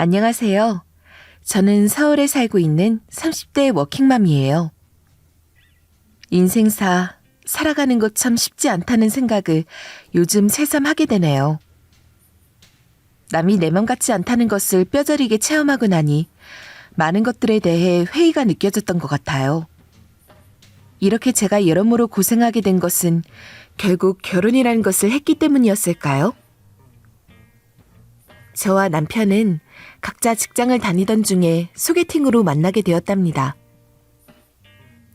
안녕하세요. 저는 서울에 살고 있는 30대 워킹맘이에요. 인생사, 살아가는 것 참 쉽지 않다는 생각을 요즘 새삼 하게 되네요. 남이 내 맘 같지 않다는 것을 뼈저리게 체험하고 나니 많은 것들에 대해 회의가 느껴졌던 것 같아요. 이렇게 제가 여러모로 고생하게 된 것은 결국 결혼이라는 것을 했기 때문이었을까요? 저와 남편은 각자 직장을 다니던 중에 소개팅으로 만나게 되었답니다.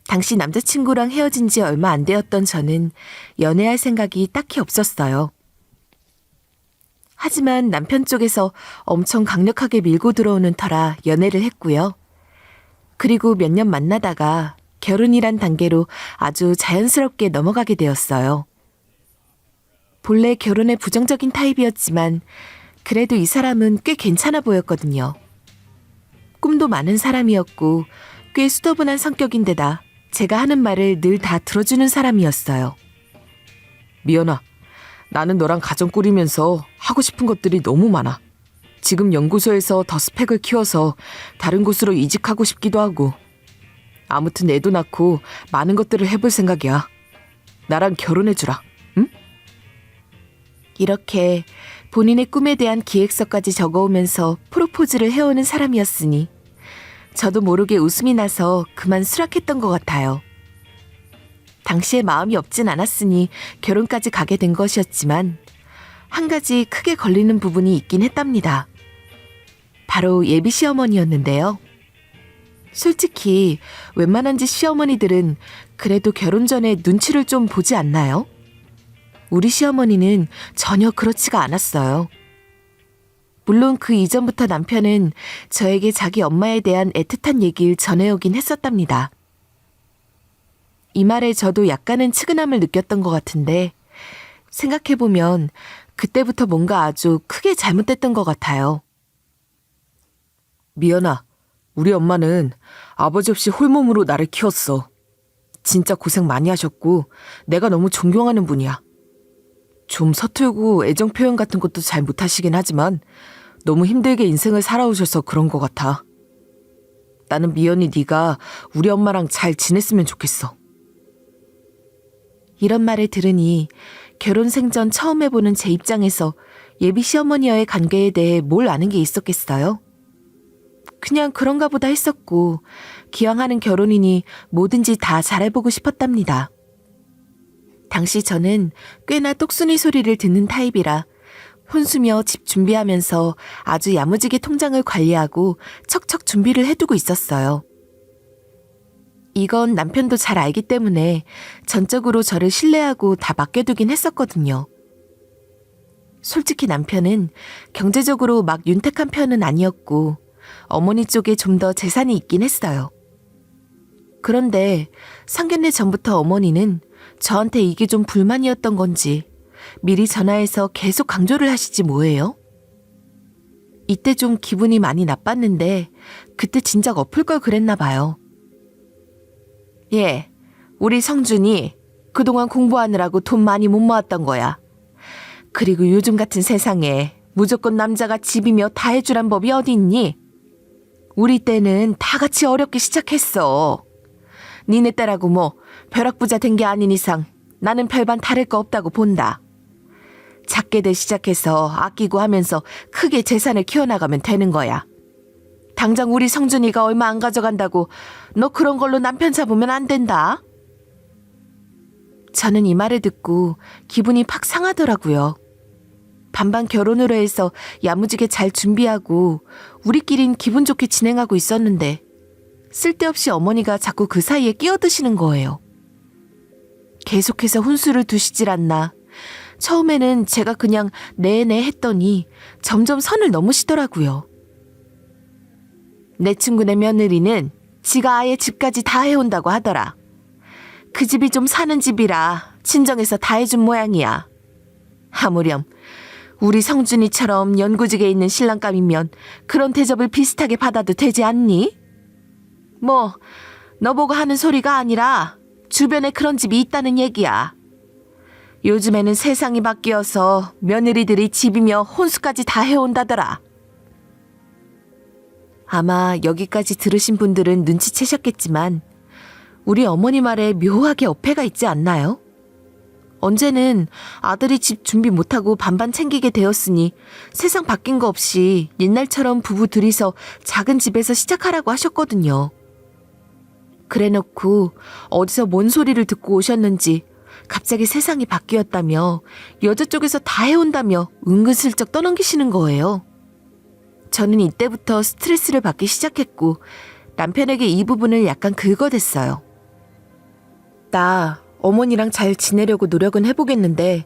당시 남자친구랑 헤어진 지 얼마 안 되었던 저는 연애할 생각이 딱히 없었어요. 하지만 남편 쪽에서 엄청 강력하게 밀고 들어오는 터라 연애를 했고요. 그리고 몇 년 만나다가 결혼이란 단계로 아주 자연스럽게 넘어가게 되었어요. 본래 결혼에 부정적인 타입이었지만 그래도 이 사람은 꽤 괜찮아 보였거든요. 꿈도 많은 사람이었고 꽤 수더분한 성격인데다 제가 하는 말을 늘 다 들어주는 사람이었어요. 미연아, 나는 너랑 가정 꾸리면서 하고 싶은 것들이 너무 많아. 지금 연구소에서 더 스펙을 키워서 다른 곳으로 이직하고 싶기도 하고. 아무튼 애도 낳고 많은 것들을 해볼 생각이야. 나랑 결혼해주라, 응? 이렇게 본인의 꿈에 대한 기획서까지 적어오면서 프로포즈를 해오는 사람이었으니 저도 모르게 웃음이 나서 그만 수락했던 것 같아요. 당시에 마음이 없진 않았으니 결혼까지 가게 된 것이었지만 한 가지 크게 걸리는 부분이 있긴 했답니다. 바로 예비 시어머니였는데요. 솔직히 웬만한 짓 시어머니들은 그래도 결혼 전에 눈치를 좀 보지 않나요? 우리 시어머니는 전혀 그렇지가 않았어요. 물론 그 이전부터 남편은 저에게 자기 엄마에 대한 애틋한 얘기를 전해오긴 했었답니다. 이 말에 저도 약간은 측은함을 느꼈던 것 같은데 생각해보면 그때부터 뭔가 아주 크게 잘못됐던 것 같아요. 미연아, 우리 엄마는 아버지 없이 홀몸으로 나를 키웠어. 진짜 고생 많이 하셨고 내가 너무 존경하는 분이야. 좀 서툴고 애정 표현 같은 것도 잘 못하시긴 하지만 너무 힘들게 인생을 살아오셔서 그런 것 같아. 나는 미연이 네가 우리 엄마랑 잘 지냈으면 좋겠어. 이런 말을 들으니 결혼 생전 처음 해보는 제 입장에서 예비 시어머니와의 관계에 대해 뭘 아는 게 있었겠어요? 그냥 그런가 보다 했었고 기왕 하는 결혼이니 뭐든지 다 잘해보고 싶었답니다. 당시 저는 꽤나 똑순이 소리를 듣는 타입이라 혼수며 집 준비하면서 아주 야무지게 통장을 관리하고 척척 준비를 해두고 있었어요. 이건 남편도 잘 알기 때문에 전적으로 저를 신뢰하고 다 맡겨두긴 했었거든요. 솔직히 남편은 경제적으로 막 윤택한 편은 아니었고 어머니 쪽에 좀 더 재산이 있긴 했어요. 그런데 상견례 전부터 어머니는 저한테 이게 좀 불만이었던 건지 미리 전화해서 계속 강조를 하시지 뭐예요? 이때 좀 기분이 많이 나빴는데 그때 진작 엎을 걸 그랬나 봐요. 예, 우리 성준이 그동안 공부하느라고 돈 많이 못 모았던 거야. 그리고 요즘 같은 세상에 무조건 남자가 집이며 다 해주란 법이 어디 있니? 우리 때는 다 같이 어렵게 시작했어. 니네 때라고 뭐 벼락부자 된 게 아닌 이상 나는 별반 다를 거 없다고 본다. 작게들 시작해서 아끼고 하면서 크게 재산을 키워나가면 되는 거야. 당장 우리 성준이가 얼마 안 가져간다고 너 그런 걸로 남편 잡으면 안 된다. 저는 이 말을 듣고 기분이 팍 상하더라고요. 반반 결혼으로 해서 야무지게 잘 준비하고 우리끼린 기분 좋게 진행하고 있었는데 쓸데없이 어머니가 자꾸 그 사이에 끼어드시는 거예요. 계속해서 훈수를 두시질 않나. 처음에는 제가 그냥 네네 했더니 점점 선을 넘으시더라고요. 내 친구네 며느리는 지가 아예 집까지 다 해온다고 하더라. 그 집이 좀 사는 집이라 친정에서 다 해준 모양이야. 하무렴 우리 성준이처럼 연구직에 있는 신랑감이면 그런 대접을 비슷하게 받아도 되지 않니? 뭐 너 보고 하는 소리가 아니라 주변에 그런 집이 있다는 얘기야. 요즘에는 세상이 바뀌어서 며느리들이 집이며 혼수까지 다 해온다더라. 아마 여기까지 들으신 분들은 눈치채셨겠지만 우리 어머니 말에 묘하게 어폐가 있지 않나요? 언제는 아들이 집 준비 못하고 반반 챙기게 되었으니 세상 바뀐 거 없이 옛날처럼 부부 둘이서 작은 집에서 시작하라고 하셨거든요. 그래놓고 어디서 뭔 소리를 듣고 오셨는지 갑자기 세상이 바뀌었다며 여자 쪽에서 다 해온다며 은근슬쩍 떠넘기시는 거예요. 저는 이때부터 스트레스를 받기 시작했고 남편에게 이 부분을 약간 긁어댔어요. 나 어머니랑 잘 지내려고 노력은 해보겠는데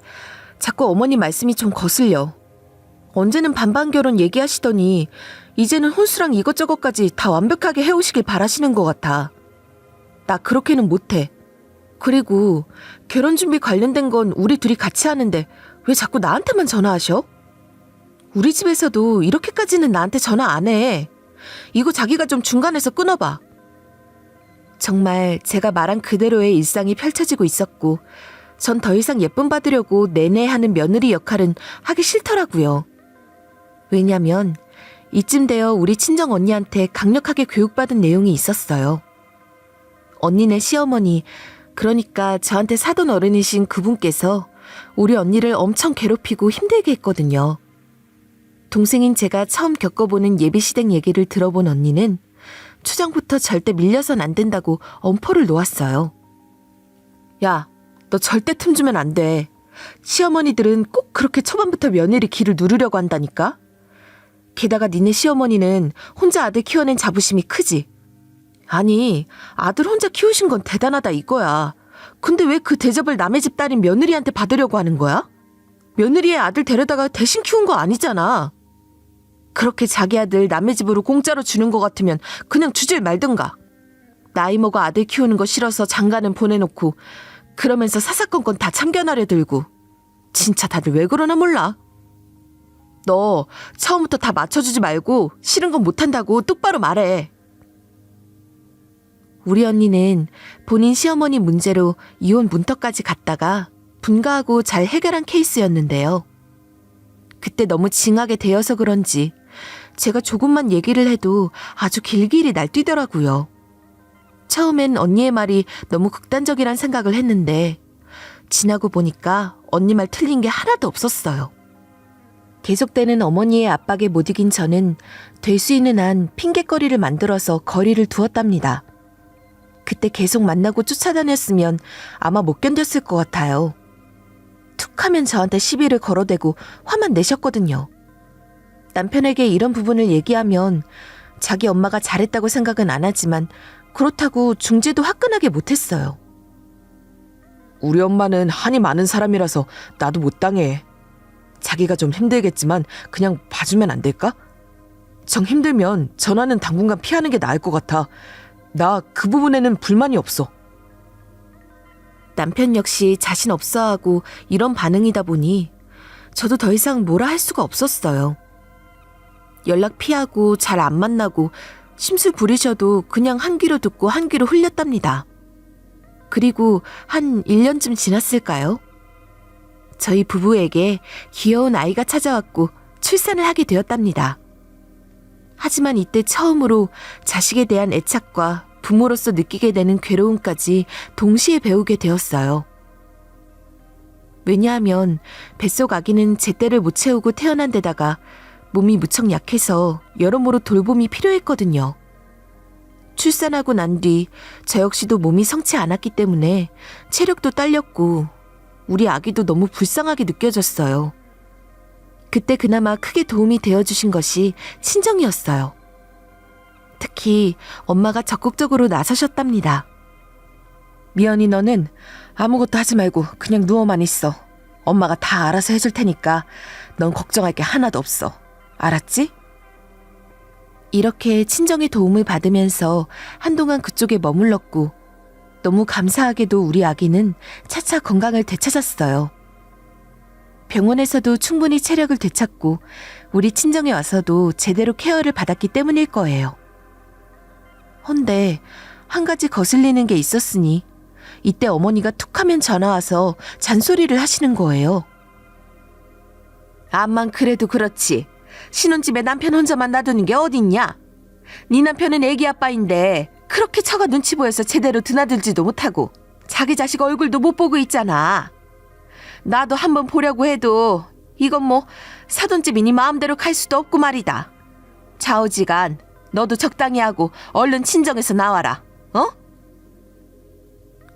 자꾸 어머니 말씀이 좀 거슬려. 언제는 반반 결혼 얘기하시더니 이제는 혼수랑 이것저것까지 다 완벽하게 해오시길 바라시는 것 같아. 나 그렇게는 못해. 그리고 결혼 준비 관련된 건 우리 둘이 같이 하는데 왜 자꾸 나한테만 전화하셔? 우리 집에서도 이렇게까지는 나한테 전화 안 해. 이거 자기가 좀 중간에서 끊어봐. 정말 제가 말한 그대로의 일상이 펼쳐지고 있었고 전 더 이상 예쁨 받으려고 내내 하는 며느리 역할은 하기 싫더라고요. 왜냐면 이쯤 되어 우리 친정 언니한테 강력하게 교육받은 내용이 있었어요. 언니네 시어머니, 그러니까 저한테 사돈 어른이신 그분께서 우리 언니를 엄청 괴롭히고 힘들게 했거든요. 동생인 제가 처음 겪어보는 예비시댁 얘기를 들어본 언니는 초장부터 절대 밀려선 안 된다고 엄포를 놓았어요. 야, 너 절대 틈 주면 안 돼. 시어머니들은 꼭 그렇게 초반부터 며느리 기를 누르려고 한다니까? 게다가 니네 시어머니는 혼자 아들 키워낸 자부심이 크지? 아니, 아들 혼자 키우신 건 대단하다 이거야. 근데 왜 그 대접을 남의 집 딸인 며느리한테 받으려고 하는 거야? 며느리의 아들 데려다가 대신 키운 거 아니잖아. 그렇게 자기 아들 남의 집으로 공짜로 주는 것 같으면 그냥 주질 말든가. 나이 먹어 아들 키우는 거 싫어서 장가는 보내놓고 그러면서 사사건건 다 참견하려 들고. 진짜 다들 왜 그러나 몰라. 너 처음부터 다 맞춰주지 말고 싫은 건 못한다고 똑바로 말해. 우리 언니는 본인 시어머니 문제로 이혼 문턱까지 갔다가 분가하고 잘 해결한 케이스였는데요. 그때 너무 징하게 대여서 그런지 제가 조금만 얘기를 해도 아주 길길이 날뛰더라고요. 처음엔 언니의 말이 너무 극단적이란 생각을 했는데 지나고 보니까 언니 말 틀린 게 하나도 없었어요. 계속되는 어머니의 압박에 못 이긴 저는 될 수 있는 한 핑곗거리를 만들어서 거리를 두었답니다. 그때 계속 만나고 쫓아다녔으면 아마 못 견뎠을 것 같아요. 툭 하면 저한테 시비를 걸어대고 화만 내셨거든요. 남편에게 이런 부분을 얘기하면 자기 엄마가 잘했다고 생각은 안 하지만 그렇다고 중재도 화끈하게 못했어요. 우리 엄마는 한이 많은 사람이라서 나도 못 당해. 자기가 좀 힘들겠지만 그냥 봐주면 안 될까? 정 힘들면 전화는 당분간 피하는 게 나을 것 같아. 나 그 부분에는 불만이 없어. 남편 역시 자신 없어하고 이런 반응이다 보니 저도 더 이상 뭐라 할 수가 없었어요. 연락 피하고 잘 안 만나고 심술 부리셔도 그냥 한 귀로 듣고 한 귀로 흘렸답니다. 그리고 한 1년쯤 지났을까요? 저희 부부에게 귀여운 아이가 찾아왔고 출산을 하게 되었답니다. 하지만 이때 처음으로 자식에 대한 애착과 부모로서 느끼게 되는 괴로움까지 동시에 배우게 되었어요. 왜냐하면 뱃속 아기는 제때를 못 채우고 태어난 데다가 몸이 무척 약해서 여러모로 돌봄이 필요했거든요. 출산하고 난 뒤 저 역시도 몸이 성치 않았기 때문에 체력도 딸렸고 우리 아기도 너무 불쌍하게 느껴졌어요. 그때 그나마 크게 도움이 되어주신 것이 친정이었어요. 특히 엄마가 적극적으로 나서셨답니다. 미연이 너는 아무것도 하지 말고 그냥 누워만 있어. 엄마가 다 알아서 해줄 테니까 넌 걱정할 게 하나도 없어. 알았지? 이렇게 친정의 도움을 받으면서 한동안 그쪽에 머물렀고 너무 감사하게도 우리 아기는 차차 건강을 되찾았어요. 병원에서도 충분히 체력을 되찾고 우리 친정에 와서도 제대로 케어를 받았기 때문일 거예요. 헌데 한 가지 거슬리는 게 있었으니 이때 어머니가 툭하면 전화와서 잔소리를 하시는 거예요. 암만 그래도 그렇지. 신혼집에 남편 혼자만 놔두는 게 어딨냐? 네 남편은 애기 아빠인데 그렇게 처가 눈치 보여서 제대로 드나들지도 못하고 자기 자식 얼굴도 못 보고 있잖아. 나도 한번 보려고 해도 이건 뭐 사돈집이니 마음대로 갈 수도 없고 말이다. 좌우지간 너도 적당히 하고 얼른 친정에서 나와라. 어?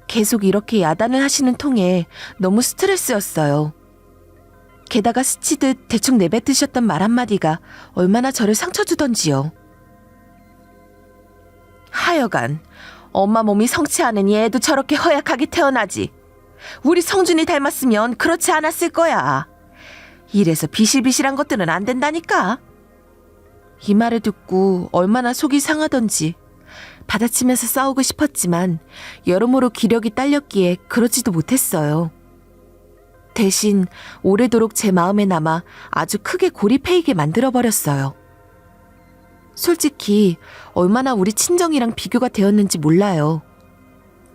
계속 이렇게 야단을 하시는 통에 너무 스트레스였어요. 게다가 스치듯 대충 내뱉으셨던 말 한마디가 얼마나 저를 상처 주던지요. 하여간 엄마 몸이 성치 않으니 애도 저렇게 허약하게 태어나지. 우리 성준이 닮았으면 그렇지 않았을 거야. 이래서 비실비실한 것들은 안 된다니까. 이 말을 듣고 얼마나 속이 상하던지 받아치면서 싸우고 싶었지만 여러모로 기력이 딸렸기에 그러지도 못했어요. 대신 오래도록 제 마음에 남아 아주 크게 고립해이게 만들어버렸어요. 솔직히 얼마나 우리 친정이랑 비교가 되었는지 몰라요.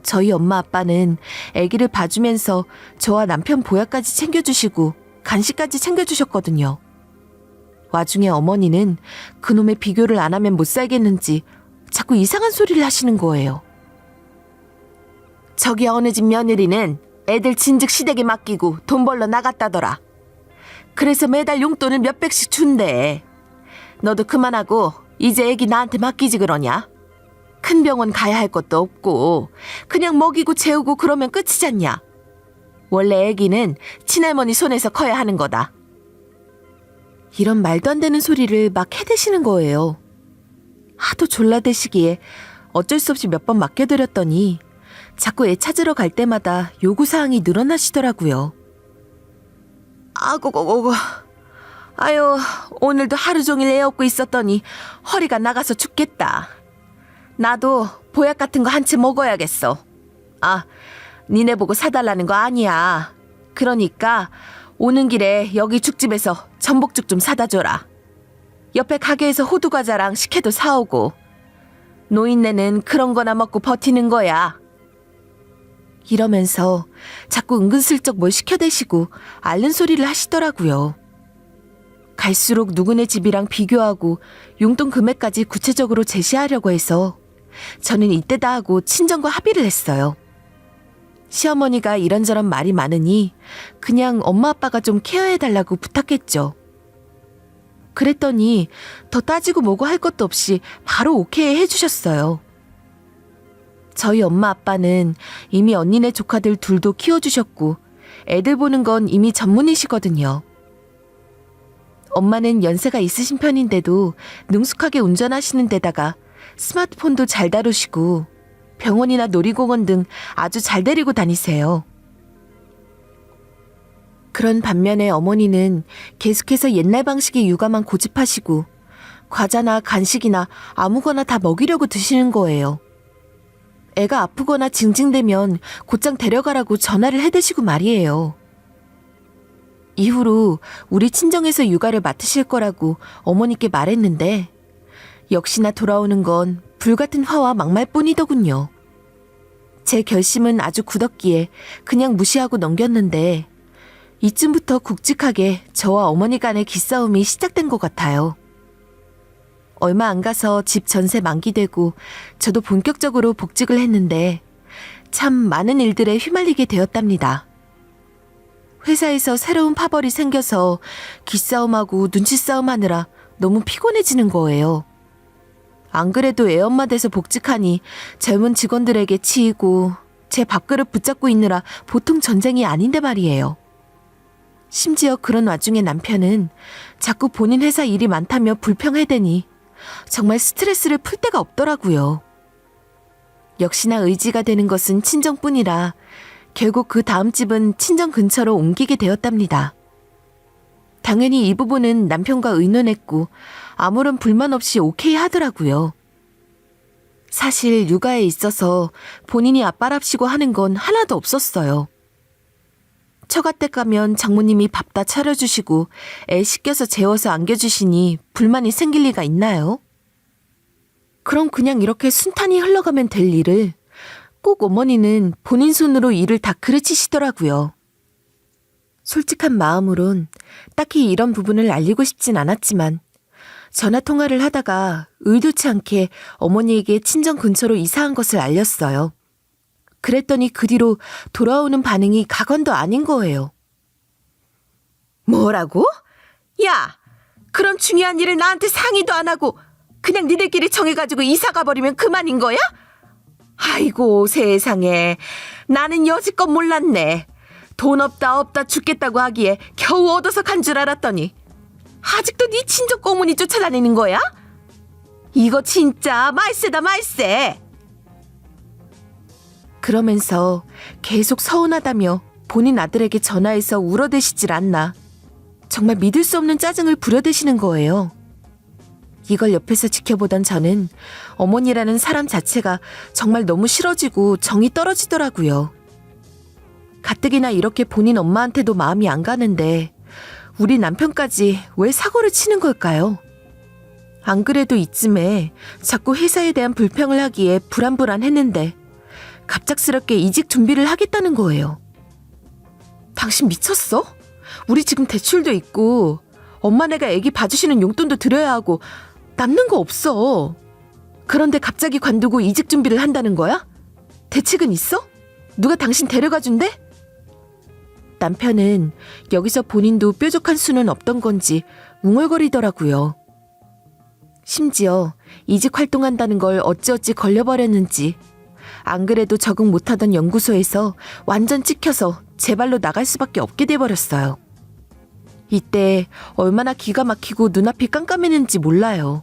저희 엄마 아빠는 아기를 봐주면서 저와 남편 보약까지 챙겨주시고 간식까지 챙겨주셨거든요. 와중에 어머니는 그놈의 비교를 안 하면 못 살겠는지 자꾸 이상한 소리를 하시는 거예요. 저기 어느 집 며느리는 애들 진즉 시댁에 맡기고 돈 벌러 나갔다더라. 그래서 매달 용돈을 몇백씩 준대. 너도 그만하고 이제 애기 나한테 맡기지 그러냐? 큰 병원 가야 할 것도 없고 그냥 먹이고 재우고 그러면 끝이잖냐. 원래 애기는 친할머니 손에서 커야 하는 거다. 이런 말도 안 되는 소리를 막 해대시는 거예요. 하도 졸라대시기에 어쩔 수 없이 몇 번 맡겨드렸더니 자꾸 애 찾으러 갈 때마다 요구사항이 늘어나시더라고요. 아고고고고. 아유, 오늘도 하루 종일 애 업고 있었더니 허리가 나가서 죽겠다. 나도 보약 같은 거 한 채 먹어야겠어. 아, 니네 보고 사달라는 거 아니야. 그러니까 오는 길에 여기 죽집에서 전복죽 좀 사다 줘라. 옆에 가게에서 호두과자랑 식혜도 사오고. 노인네는 그런 거나 먹고 버티는 거야. 이러면서 자꾸 은근슬쩍 뭘 시켜대시고 앓는 소리를 하시더라고요. 갈수록 누구네 집이랑 비교하고 용돈 금액까지 구체적으로 제시하려고 해서 저는 이때다 하고 친정과 합의를 했어요. 시어머니가 이런저런 말이 많으니 그냥 엄마 아빠가 좀 케어해달라고 부탁했죠. 그랬더니 더 따지고 뭐고 할 것도 없이 바로 오케이 해주셨어요. 저희 엄마 아빠는 이미 언니네 조카들 둘도 키워주셨고 애들 보는 건 이미 전문이시거든요. 엄마는 연세가 있으신 편인데도 능숙하게 운전하시는 데다가 스마트폰도 잘 다루시고 병원이나 놀이공원 등 아주 잘 데리고 다니세요. 그런 반면에 어머니는 계속해서 옛날 방식의 육아만 고집하시고 과자나 간식이나 아무거나 다 먹이려고 드시는 거예요. 애가 아프거나 징징대면 곧장 데려가라고 전화를 해대시고 말이에요. 이후로 우리 친정에서 육아를 맡으실 거라고 어머니께 말했는데 역시나 돌아오는 건 불같은 화와 막말뿐이더군요. 제 결심은 아주 굳었기에 그냥 무시하고 넘겼는데 이쯤부터 굵직하게 저와 어머니 간의 기싸움이 시작된 것 같아요. 얼마 안 가서 집 전세 만기되고 저도 본격적으로 복직을 했는데 참 많은 일들에 휘말리게 되었답니다. 회사에서 새로운 파벌이 생겨서 기싸움하고 눈치싸움 하느라 너무 피곤해지는 거예요. 안 그래도 애엄마 돼서 복직하니 젊은 직원들에게 치이고 제 밥그릇 붙잡고 있느라 보통 전쟁이 아닌데 말이에요. 심지어 그런 와중에 남편은 자꾸 본인 회사 일이 많다며 불평해대니 정말 스트레스를 풀 데가 없더라고요. 역시나 의지가 되는 것은 친정뿐이라 결국 그 다음 집은 친정 근처로 옮기게 되었답니다. 당연히 이 부분은 남편과 의논했고 아무런 불만 없이 오케이 하더라고요. 사실 육아에 있어서 본인이 아빠랍시고 하는 건 하나도 없었어요. 처갓댁 가면 장모님이 밥 다 차려주시고 애 씻겨서 재워서 안겨주시니 불만이 생길 리가 있나요? 그럼 그냥 이렇게 순탄히 흘러가면 될 일을 꼭 어머니는 본인 손으로 일을 다 그르치시더라고요. 솔직한 마음으론 딱히 이런 부분을 알리고 싶진 않았지만 전화 통화를 하다가 의도치 않게 어머니에게 친정 근처로 이사한 것을 알렸어요. 그랬더니 그 뒤로 돌아오는 반응이 가관도 아닌 거예요. 뭐라고? 야! 그런 중요한 일을 나한테 상의도 안 하고 그냥 니들끼리 정해가지고 이사 가버리면 그만인 거야? 아이고 세상에, 나는 여지껏 몰랐네. 돈 없다 죽겠다고 하기에 겨우 얻어서 간 줄 알았더니 아직도 네 친정 꼬문이 쫓아다니는 거야? 이거 진짜 말세다 말세. 그러면서 계속 서운하다며 본인 아들에게 전화해서 울어대시질 않나 정말 믿을 수 없는 짜증을 부려대시는 거예요. 이걸 옆에서 지켜보던 저는 어머니라는 사람 자체가 정말 너무 싫어지고 정이 떨어지더라고요. 가뜩이나 이렇게 본인 엄마한테도 마음이 안 가는데 우리 남편까지 왜 사고를 치는 걸까요? 안 그래도 이쯤에 자꾸 회사에 대한 불평을 하기에 불안불안했는데 갑작스럽게 이직 준비를 하겠다는 거예요. 당신 미쳤어? 우리 지금 대출도 있고 엄마네가 애기 봐주시는 용돈도 드려야 하고 남는 거 없어. 그런데 갑자기 관두고 이직 준비를 한다는 거야? 대책은 있어? 누가 당신 데려가 준대? 남편은 여기서 본인도 뾰족한 수는 없던 건지 웅얼거리더라고요. 심지어 이직 활동한다는 걸 어찌어찌 걸려버렸는지 안 그래도 적응 못하던 연구소에서 완전 찍혀서 제 발로 나갈 수밖에 없게 돼버렸어요. 이때 얼마나 기가 막히고 눈앞이 깜깜했는지 몰라요.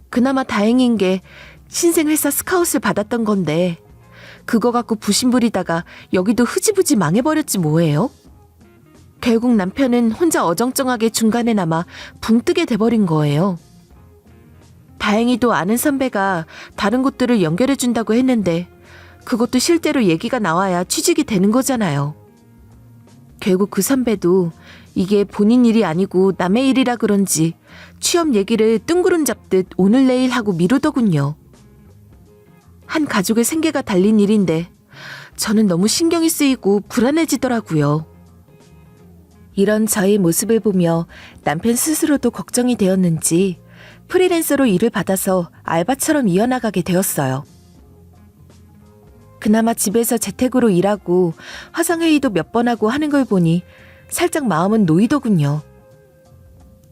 그나마 다행인 게 신생 회사 스카웃을 받았던 건데 그거 갖고 부심부리다가 여기도 흐지부지 망해버렸지 뭐예요? 결국 남편은 혼자 어정쩡하게 중간에 남아 붕 뜨게 돼버린 거예요. 다행히도 아는 선배가 다른 곳들을 연결해준다고 했는데 그것도 실제로 얘기가 나와야 취직이 되는 거잖아요. 결국 그 선배도 이게 본인 일이 아니고 남의 일이라 그런지 취업 얘기를 뜬구름 잡듯 오늘 내일 하고 미루더군요. 한 가족의 생계가 달린 일인데 저는 너무 신경이 쓰이고 불안해지더라고요. 이런 저의 모습을 보며 남편 스스로도 걱정이 되었는지 프리랜서로 일을 받아서 알바처럼 이어나가게 되었어요. 그나마 집에서 재택으로 일하고 화상회의도 몇 번 하고 하는 걸 보니 살짝 마음은 놓이더군요.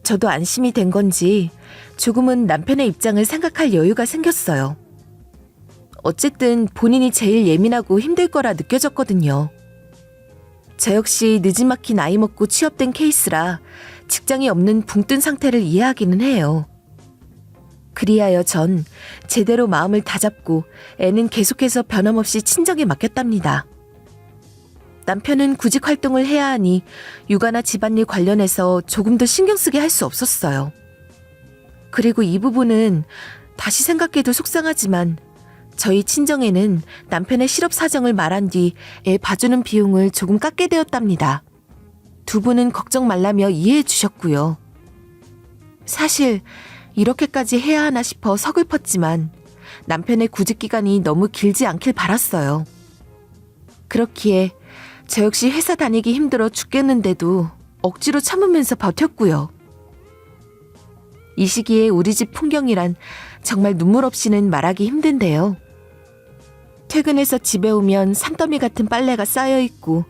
저도 안심이 된 건지 조금은 남편의 입장을 생각할 여유가 생겼어요. 어쨌든 본인이 제일 예민하고 힘들 거라 느껴졌거든요. 저 역시 늦지막히 나이 먹고 취업된 케이스라 직장이 없는 붕 뜬 상태를 이해하기는 해요. 그리하여 전 제대로 마음을 다잡고 애는 계속해서 변함없이 친정에 맡겼답니다. 남편은 구직 활동을 해야 하니 육아나 집안일 관련해서 조금 더 신경 쓰게 할 수 없었어요. 그리고 이 부분은 다시 생각해도 속상하지만 저희 친정에는 남편의 실업 사정을 말한 뒤 애 봐주는 비용을 조금 깎게 되었답니다. 두 분은 걱정 말라며 이해해 주셨고요. 사실 이렇게까지 해야 하나 싶어 서글펐지만 남편의 구직 기간이 너무 길지 않길 바랐어요. 그렇기에 저 역시 회사 다니기 힘들어 죽겠는데도 억지로 참으면서 버텼고요. 이 시기에 우리 집 풍경이란 정말 눈물 없이는 말하기 힘든데요. 퇴근해서 집에 오면 산더미 같은 빨래가 쌓여있고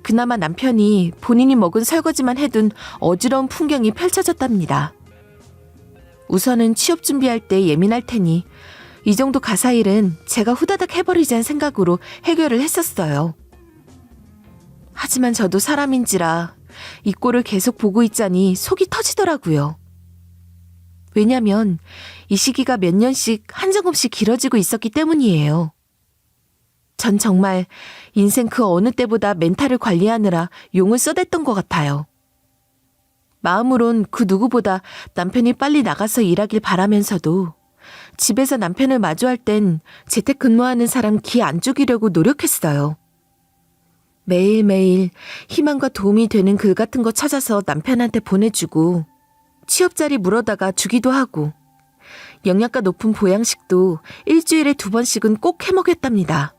그나마 남편이 본인이 먹은 설거지만 해둔 어지러운 풍경이 펼쳐졌답니다. 우선은 취업 준비할 때 예민할 테니 이 정도 가사일은 제가 후다닥 해버리자는 생각으로 해결을 했었어요. 하지만 저도 사람인지라 이 꼴을 계속 보고 있자니 속이 터지더라고요. 왜냐면 이 시기가 몇 년씩 한정없이 길어지고 있었기 때문이에요. 전 정말 인생 그 어느 때보다 멘탈을 관리하느라 용을 써댔던 것 같아요. 마음으론 그 누구보다 남편이 빨리 나가서 일하길 바라면서도 집에서 남편을 마주할 땐 재택근무하는 사람 기 안 죽이려고 노력했어요. 매일매일 희망과 도움이 되는 글 같은 거 찾아서 남편한테 보내주고 취업자리 물어다가 주기도 하고 영양가 높은 보양식도 일주일에 2번씩은 꼭 해먹였답니다.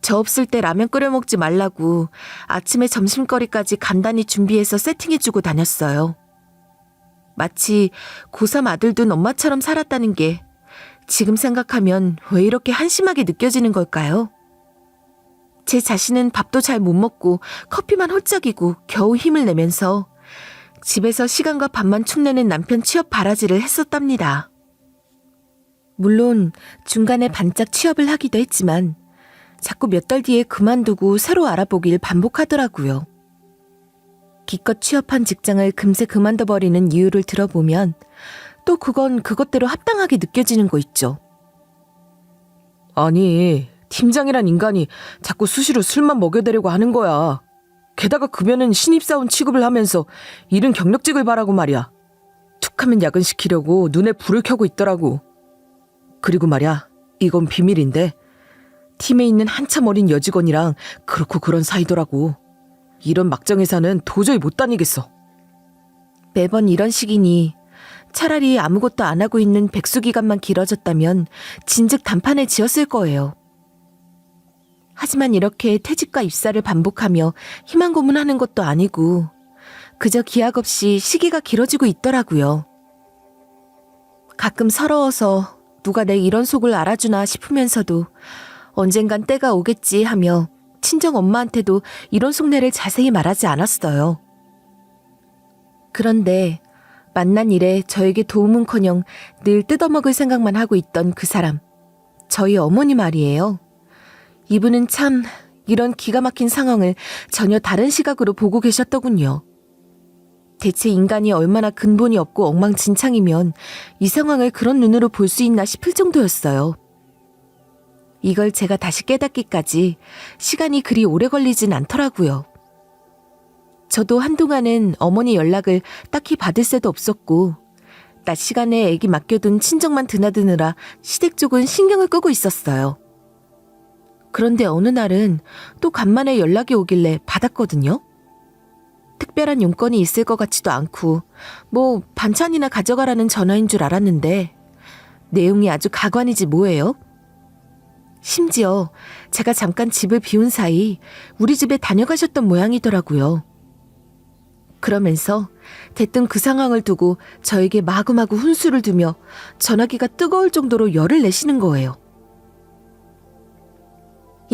저 없을 때 라면 끓여 먹지 말라고 아침에 점심거리까지 간단히 준비해서 세팅해주고 다녔어요. 마치 고3 아들 둔 엄마처럼 살았다는 게 지금 생각하면 왜 이렇게 한심하게 느껴지는 걸까요? 제 자신은 밥도 잘 못 먹고 커피만 홀짝이고 겨우 힘을 내면서 집에서 시간과 밥만 축내는 남편 취업 바라지를 했었답니다. 물론 중간에 반짝 취업을 하기도 했지만 자꾸 몇 달 뒤에 그만두고 새로 알아보길 반복하더라고요. 기껏 취업한 직장을 금세 그만둬버리는 이유를 들어보면 또 그건 그것대로 합당하게 느껴지는 거 있죠. 아니, 팀장이란 인간이 자꾸 수시로 술만 먹여대려고 하는 거야. 게다가 급여는 신입사원 취급을 하면서 일은 경력직을 바라고 말이야. 툭하면 야근시키려고 눈에 불을 켜고 있더라고. 그리고 말이야, 이건 비밀인데 팀에 있는 한참 어린 여직원이랑 그렇고 그런 사이더라고. 이런 막장회사는 도저히 못 다니겠어. 매번 이런 식이니 차라리 아무것도 안 하고 있는 백수 기간만 길어졌다면 진즉 단판에 지었을 거예요. 하지만 이렇게 퇴직과 입사를 반복하며 희망 고문하는 것도 아니고 그저 기약 없이 시기가 길어지고 있더라고요. 가끔 서러워서 누가 내 이런 속을 알아주나 싶으면서도 언젠간 때가 오겠지 하며 친정 엄마한테도 이런 속내를 자세히 말하지 않았어요. 그런데 만난 일에 저에게 도움은커녕 늘 뜯어먹을 생각만 하고 있던 그 사람, 저희 어머니 말이에요. 이분은 참 이런 기가 막힌 상황을 전혀 다른 시각으로 보고 계셨더군요. 대체 인간이 얼마나 근본이 없고 엉망진창이면 이 상황을 그런 눈으로 볼 수 있나 싶을 정도였어요. 이걸 제가 다시 깨닫기까지 시간이 그리 오래 걸리진 않더라고요. 저도 한동안은 어머니 연락을 딱히 받을 새도 없었고 낮 시간에 애기 맡겨둔 친정만 드나드느라 시댁 쪽은 신경을 끄고 있었어요. 그런데 어느 날은 또 간만에 연락이 오길래 받았거든요. 특별한 용건이 있을 것 같지도 않고 뭐 반찬이나 가져가라는 전화인 줄 알았는데 내용이 아주 가관이지 뭐예요. 심지어 제가 잠깐 집을 비운 사이 우리 집에 다녀가셨던 모양이더라고요. 그러면서 대뜸 그 상황을 두고 저에게 마구마구 훈수를 두며 전화기가 뜨거울 정도로 열을 내시는 거예요.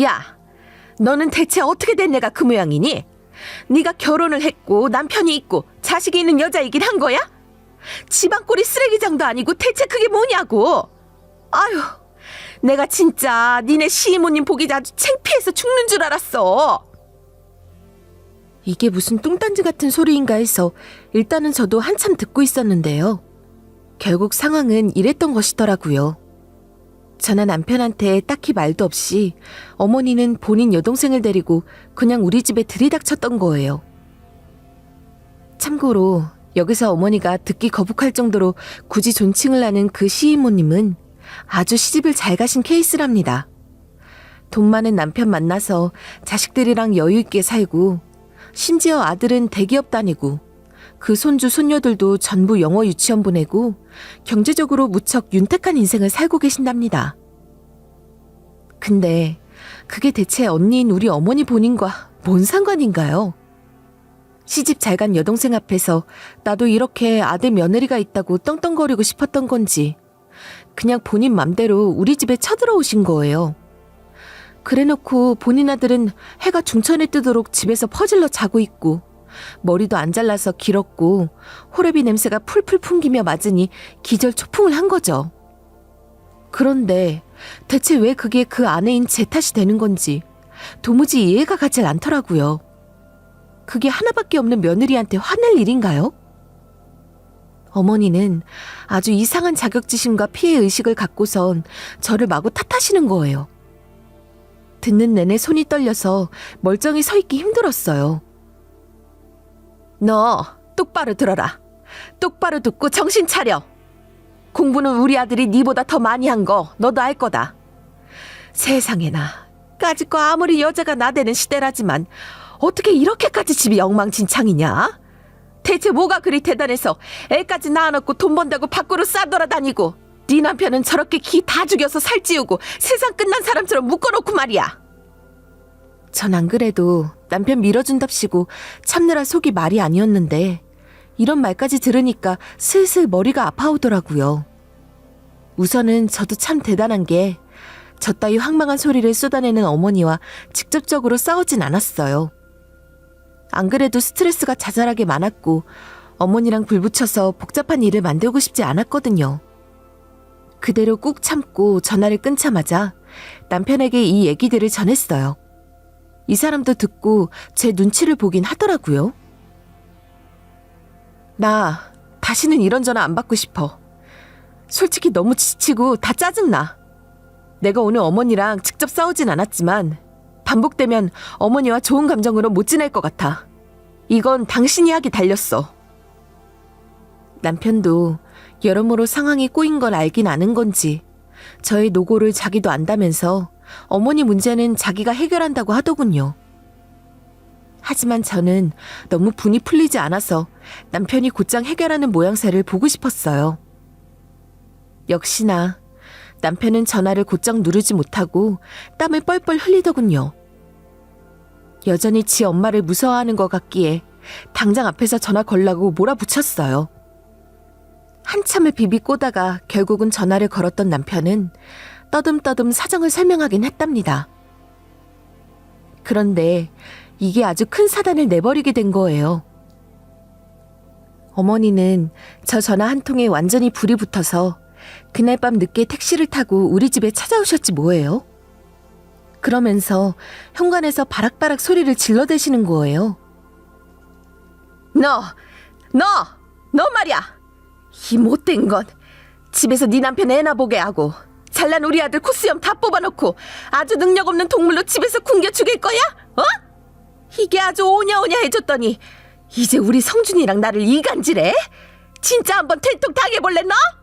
야, 너는 대체 어떻게 된 애가 그 모양이니? 네가 결혼을 했고 남편이 있고 자식이 있는 여자이긴 한 거야? 집안꼴이 쓰레기장도 아니고 대체 그게 뭐냐고. 아유, 내가 진짜 니네 시이모님 보기 아주 창피해서 죽는 줄 알았어. 이게 무슨 뚱딴지 같은 소리인가 해서 일단은 저도 한참 듣고 있었는데요. 결국 상황은 이랬던 것이더라고요. 저는 남편한테 딱히 말도 없이 어머니는 본인 여동생을 데리고 그냥 우리 집에 들이닥쳤던 거예요. 참고로 여기서 어머니가 듣기 거북할 정도로 굳이 존칭을 하는 그 시이모님은 아주 시집을 잘 가신 케이스랍니다. 돈 많은 남편 만나서 자식들이랑 여유 있게 살고 심지어 아들은 대기업 다니고 그 손주 손녀들도 전부 영어 유치원 보내고 경제적으로 무척 윤택한 인생을 살고 계신답니다. 근데 그게 대체 언니인 우리 어머니 본인과 뭔 상관인가요? 시집 잘 간 여동생 앞에서 나도 이렇게 아들 며느리가 있다고 떵떵거리고 싶었던 건지 그냥 본인 맘대로 우리 집에 쳐들어오신 거예요. 그래놓고 본인 아들은 해가 중천에 뜨도록 집에서 퍼질러 자고 있고 머리도 안 잘라서 길었고 호레비 냄새가 풀풀 풍기며 맞으니 기절 초풍을 한 거죠. 그런데 대체 왜 그게 그 아내인 제 탓이 되는 건지 도무지 이해가 가질 않더라고요. 그게 하나밖에 없는 며느리한테 화낼 일인가요? 어머니는 아주 이상한 자격지심과 피해의식을 갖고선 저를 마구 탓하시는 거예요. 듣는 내내 손이 떨려서 멀쩡히 서 있기 힘들었어요. 너 똑바로 들어라. 똑바로 듣고 정신 차려. 공부는 우리 아들이 니보다 더 많이 한 거 너도 알 거다. 세상에나 까짓 거 아무리 여자가 나대는 시대라지만 어떻게 이렇게까지 집이 엉망진창이냐? 대체 뭐가 그리 대단해서 애까지 낳아놓고 돈 번다고 밖으로 싸돌아다니고 네 남편은 저렇게 기 다 죽여서 살찌우고 세상 끝난 사람처럼 묶어놓고 말이야. 전 안 그래도 남편 밀어준답시고 참느라 속이 말이 아니었는데 이런 말까지 들으니까 슬슬 머리가 아파오더라고요. 우선은 저도 참 대단한 게 저 따위 황망한 소리를 쏟아내는 어머니와 직접적으로 싸우진 않았어요. 안 그래도 스트레스가 자잘하게 많았고 어머니랑 불붙여서 복잡한 일을 만들고 싶지 않았거든요. 그대로 꾹 참고 전화를 끊자마자 남편에게 이 얘기들을 전했어요. 이 사람도 듣고 제 눈치를 보긴 하더라고요. 나 다시는 이런 전화 안 받고 싶어. 솔직히 너무 지치고 다 짜증나. 내가 오늘 어머니랑 직접 싸우진 않았지만 반복되면 어머니와 좋은 감정으로 못 지낼 것 같아. 이건 당신이 하기 달렸어. 남편도 여러모로 상황이 꼬인 걸 알긴 아는 건지 저의 노고를 자기도 안다면서 어머니 문제는 자기가 해결한다고 하더군요. 하지만 저는 너무 분이 풀리지 않아서 남편이 곧장 해결하는 모양새를 보고 싶었어요. 역시나 남편은 전화를 곧장 누르지 못하고 땀을 뻘뻘 흘리더군요. 여전히 지 엄마를 무서워하는 것 같기에 당장 앞에서 전화 걸라고 몰아붙였어요. 한참을 비비꼬다가 결국은 전화를 걸었던 남편은 떠듬떠듬 사정을 설명하긴 했답니다. 그런데 이게 아주 큰 사단을 내버리게 된 거예요. 어머니는 저 전화 한 통에 완전히 불이 붙어서 그날 밤 늦게 택시를 타고 우리 집에 찾아오셨지 뭐예요. 그러면서 현관에서 바락바락 소리를 질러대시는 거예요. 너 말이야. 이 못된 것. 집에서 네 남편 애나 보게 하고 잘난 우리 아들 코수염 다 뽑아놓고 아주 능력 없는 동물로 집에서 굶겨 죽일 거야? 어? 이게 아주 오냐오냐 해줬더니 이제 우리 성준이랑 나를 이간질해? 진짜 한번 들통 당해볼래 너?